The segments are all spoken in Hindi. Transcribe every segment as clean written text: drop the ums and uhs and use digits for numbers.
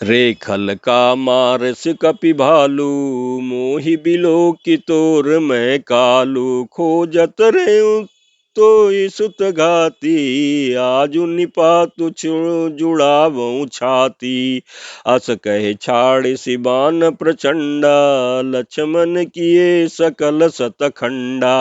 रेखल का मारस कपि भालू, मोहि बिलो की तोर मैं कालू। खोजत रेउ तो सुत घाती, आजु निपातु जुड़ावऊ छाती। अस कहे छाड़ सिबान प्रचंडा, लक्ष्मण किए सकल सतखंडा।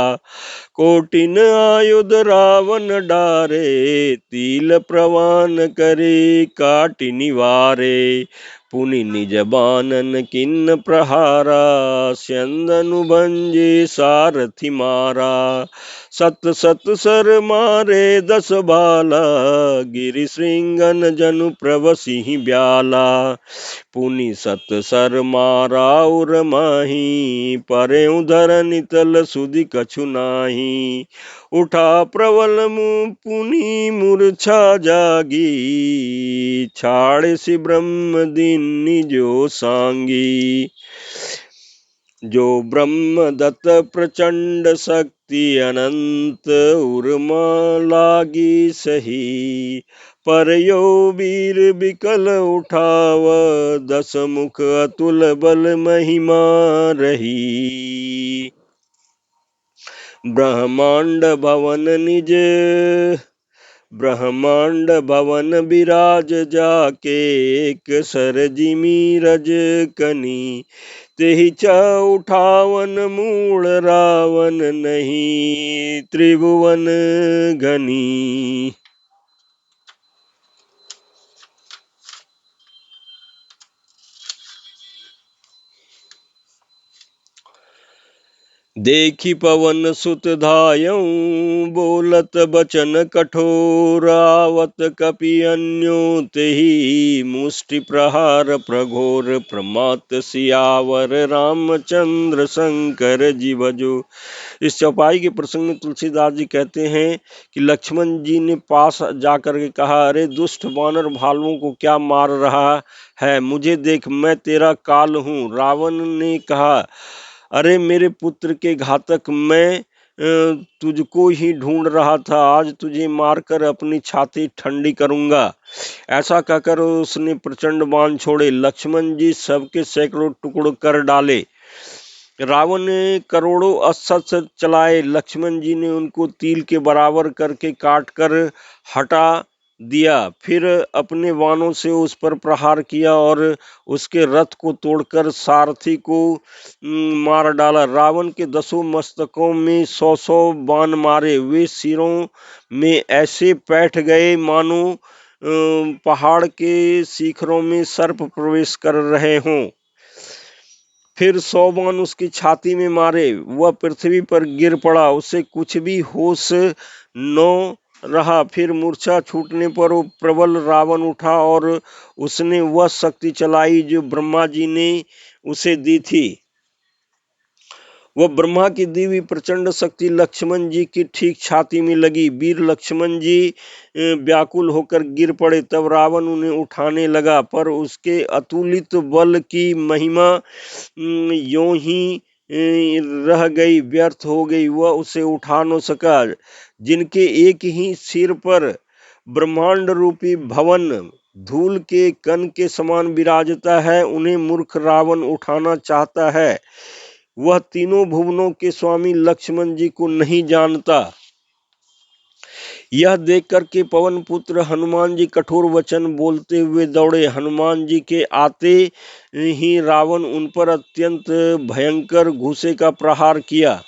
कोटिन आयुध रावण डारे, तिल प्रवान करे काटि निवारे। पुनि निज बानन किन्न प्रहारा, स्यंदनु भंजे सारथि मारा। सत सत सर मारे 10 भाला, गिरि श्रृंगन जनु प्रभ सिंह ब्याला। पुनि सत सर मारा उर माही, परेउ धरनि तल सुधि कछु नाही। उठा प्रबल पुनि मूर्छा जागी, छाड़ सि ब्रह्म दीनि जो सांगी। जो ब्रह्म दत्त प्रचंड शक्ति अनंत, उर्मा लागी सही। पर यो वीर बिकल उठाव, 10 मुख अतुल बल महिमा रही। ब्रह्मांड भवन विराज जाके, एक सर जिमि रज कनी। तेहि उठावन मूल रावण, नहीं त्रिभुवन घनी। देखी पवन सुत धायऊ, बोलत बचन कठोर। आवत कपि अन्यो तेहि, मुष्टि प्रहार प्रघोर। प्रमात सियावर रामचंद्र शंकर जी भजो। इस चौपाई के प्रसंग में तुलसीदास जी कहते हैं कि लक्ष्मण जी ने पास जाकर के कहा, अरे दुष्ट वानर भालुओं को क्या मार रहा है, मुझे देख, मैं तेरा काल हूँ। रावण ने कहा, अरे मेरे पुत्र के घातक, मैं तुझको ही ढूंढ रहा था, आज तुझे मारकर अपनी छाती ठंडी करूंगा। ऐसा कहकर उसने प्रचंड बाण छोड़े, लक्ष्मण जी सबके सैकड़ों टुकड़ों कर डाले। रावण ने करोड़ों अस्त्र चलाए, लक्ष्मण जी ने उनको तिल के बराबर करके काट कर हटा दिया। फिर अपने बाणों से उस पर प्रहार किया और उसके रथ को तोड़कर सारथी को मार डाला। रावण के 10 मस्तकों में 100 बाण मारे, वे सिरों में ऐसे बैठ गए मानो पहाड़ के शिखरों में सर्प प्रवेश कर रहे हों। फिर 100 बाण उसकी छाती में मारे, वह पृथ्वी पर गिर पड़ा, उसे कुछ भी होश न रहा। फिर मूर्छा छूटने पर वो प्रबल रावण उठा और उसने वह शक्ति चलाई जो ब्रह्मा जी ने उसे दी थी। वह ब्रह्मा की दी हुई प्रचंड शक्ति लक्ष्मण जी की ठीक छाती में लगी। वीर लक्ष्मण जी व्याकुल होकर गिर पड़े। तब रावण उन्हें उठाने लगा, पर उसके अतुलित बल की महिमा यों ही रह गई, व्यर्थ हो गई, वह उसे उठा न सका। जिनके एक ही सिर पर ब्रह्मांड रूपी भवन धूल के कण के समान विराजता है, उन्हें मूर्ख रावण उठाना चाहता है। वह तीनों भुवनों के स्वामी लक्ष्मण जी को नहीं जानता। यह देखकर के पवन पुत्र हनुमान जी कठोर वचन बोलते हुए दौड़े। हनुमान जी के आते ही रावण उन पर अत्यंत भयंकर घूसे का प्रहार किया।